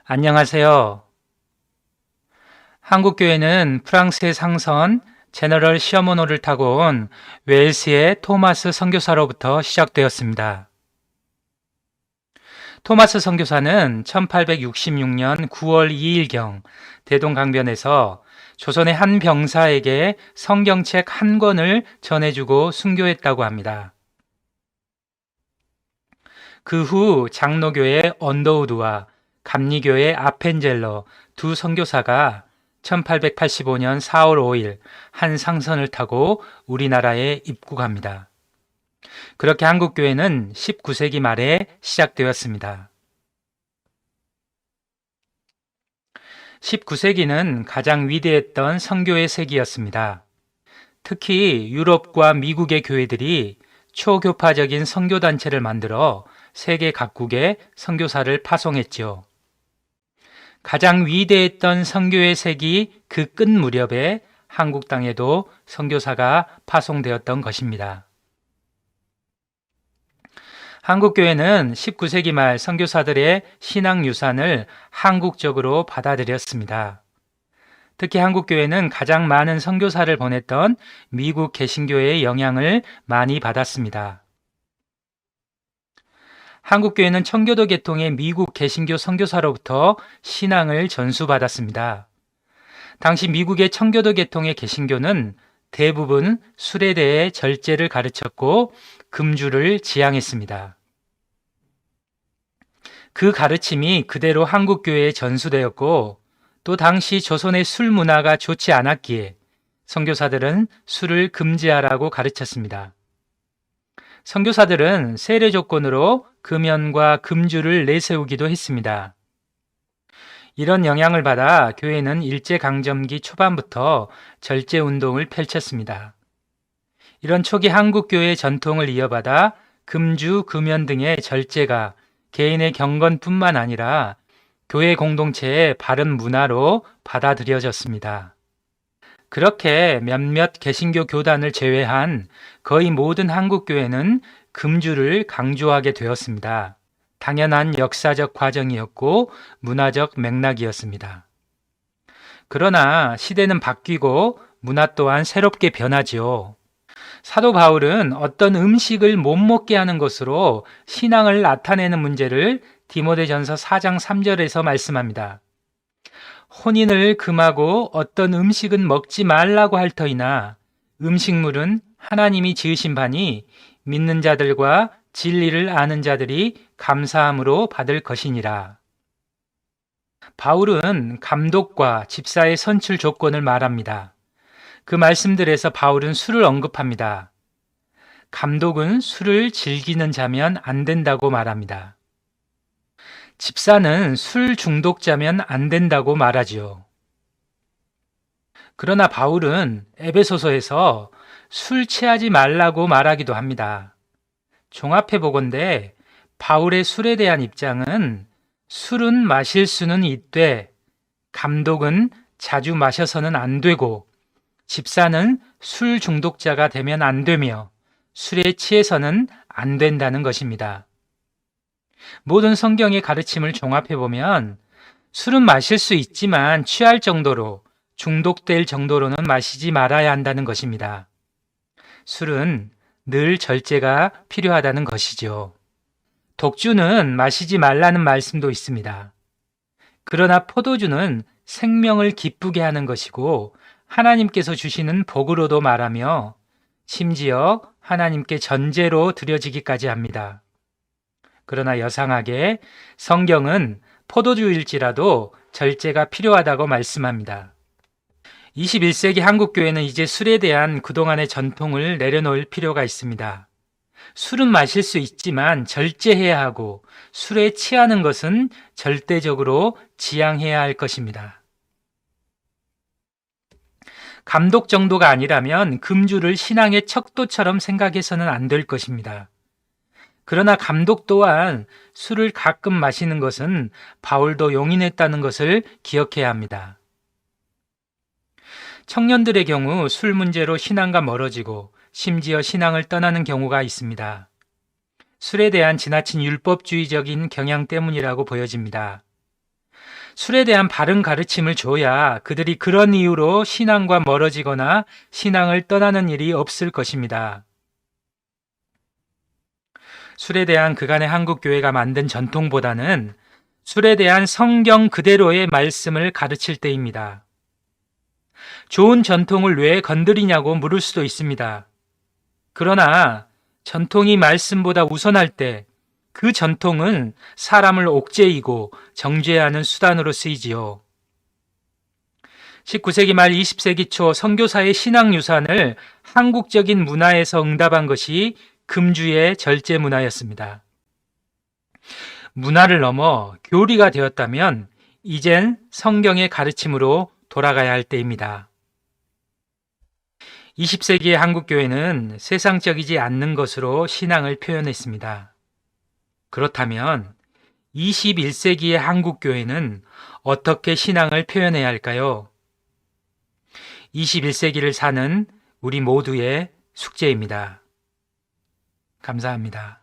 안녕하세요. 한국교회는 프랑스의 상선 제너럴 시어머노를 타고 온 웨일스의 토마스 선교사로부터 시작되었습니다. 토마스 선교사는 1866년 9월 2일경 대동강변에서 조선의 한 병사에게 성경책 한 권을 전해주고 순교했다고 합니다. 그 후 장로교의 언더우드와 감리교의 아펜젤러 두 선교사가 1885년 4월 5일 한 상선을 타고 우리나라에 입국합니다. 그렇게 한국교회는 19세기 말에 시작되었습니다. 19세기는 가장 위대했던 선교의 세기였습니다. 특히 유럽과 미국의 교회들이 초교파적인 선교단체를 만들어 세계 각국에 선교사를 파송했지요. 가장 위대했던 선교의 세기 그 끝 무렵에 한국 땅에도 선교사가 파송되었던 것입니다. 한국교회는 19세기 말 선교사들의 신앙 유산을 한국적으로 받아들였습니다. 특히 한국교회는 가장 많은 선교사를 보냈던 미국 개신교회의 영향을 많이 받았습니다. 한국교회는 청교도 계통의 미국 개신교 선교사로부터 신앙을 전수받았습니다. 당시 미국의 청교도 계통의 개신교는 대부분 술에 대해 절제를 가르쳤고 금주를 지향했습니다. 그 가르침이 그대로 한국교회에 전수되었고 또 당시 조선의 술 문화가 좋지 않았기에 선교사들은 술을 금지하라고 가르쳤습니다. 선교사들은 세례 조건으로 금연과 금주를 내세우기도 했습니다. 이런 영향을 받아 교회는 일제강점기 초반부터 절제운동을 펼쳤습니다. 이런 초기 한국교회의 전통을 이어받아 금주, 금연 등의 절제가 개인의 경건뿐만 아니라 교회 공동체의 바른 문화로 받아들여졌습니다. 그렇게 몇몇 개신교 교단을 제외한 거의 모든 한국교회는 금주를 강조하게 되었습니다. 당연한 역사적 과정이었고 문화적 맥락이었습니다. 그러나 시대는 바뀌고 문화 또한 새롭게 변하지요. 사도 바울은 어떤 음식을 못 먹게 하는 것으로 신앙을 나타내는 문제를 디모데전서 4장 3절에서 말씀합니다. 혼인을 금하고 어떤 음식은 먹지 말라고 할 터이나 음식물은 하나님이 지으신 바니 믿는 자들과 진리를 아는 자들이 감사함으로 받을 것이니라. 바울은 감독과 집사의 선출 조건을 말합니다. 그 말씀들에서 바울은 술을 언급합니다. 감독은 술을 즐기는 자면 안 된다고 말합니다. 집사는 술 중독자면 안 된다고 말하지요. 그러나 바울은 에베소서에서 술 취하지 말라고 말하기도 합니다. 종합해 보건대 바울의 술에 대한 입장은 술은 마실 수는 있되 감독은 자주 마셔서는 안 되고 집사는 술 중독자가 되면 안 되며 술에 취해서는 안 된다는 것입니다. 모든 성경의 가르침을 종합해보면 술은 마실 수 있지만 취할 정도로 중독될 정도로는 마시지 말아야 한다는 것입니다. 술은 늘 절제가 필요하다는 것이죠. 독주는 마시지 말라는 말씀도 있습니다. 그러나 포도주는 생명을 기쁘게 하는 것이고 하나님께서 주시는 복으로도 말하며 심지어 하나님께 전제로 드려지기까지 합니다. 그러나 여상하게 성경은 포도주일지라도 절제가 필요하다고 말씀합니다. 21세기 한국교회는 이제 술에 대한 그동안의 전통을 내려놓을 필요가 있습니다. 술은 마실 수 있지만 절제해야 하고 술에 취하는 것은 절대적으로 지양해야 할 것입니다. 감독 정도가 아니라면 금주를 신앙의 척도처럼 생각해서는 안 될 것입니다. 그러나 감독 또한 술을 가끔 마시는 것은 바울도 용인했다는 것을 기억해야 합니다. 청년들의 경우 술 문제로 신앙과 멀어지고 심지어 신앙을 떠나는 경우가 있습니다. 술에 대한 지나친 율법주의적인 경향 때문이라고 보여집니다. 술에 대한 바른 가르침을 줘야 그들이 그런 이유로 신앙과 멀어지거나 신앙을 떠나는 일이 없을 것입니다. 술에 대한 그간의 한국 교회가 만든 전통보다는 술에 대한 성경 그대로의 말씀을 가르칠 때입니다. 좋은 전통을 왜 건드리냐고 물을 수도 있습니다. 그러나 전통이 말씀보다 우선할 때 그 전통은 사람을 옥죄이고 정죄하는 수단으로 쓰이지요. 19세기 말 20세기 초 선교사의 신앙 유산을 한국적인 문화에서 응답한 것이 금주의 절제 문화였습니다. 문화를 넘어 교리가 되었다면 이젠 성경의 가르침으로 돌아가야 할 때입니다. 20세기의 한국교회는 세상적이지 않는 것으로 신앙을 표현했습니다. 그렇다면 21세기의 한국교회는 어떻게 신앙을 표현해야 할까요? 21세기를 사는 우리 모두의 숙제입니다. 감사합니다.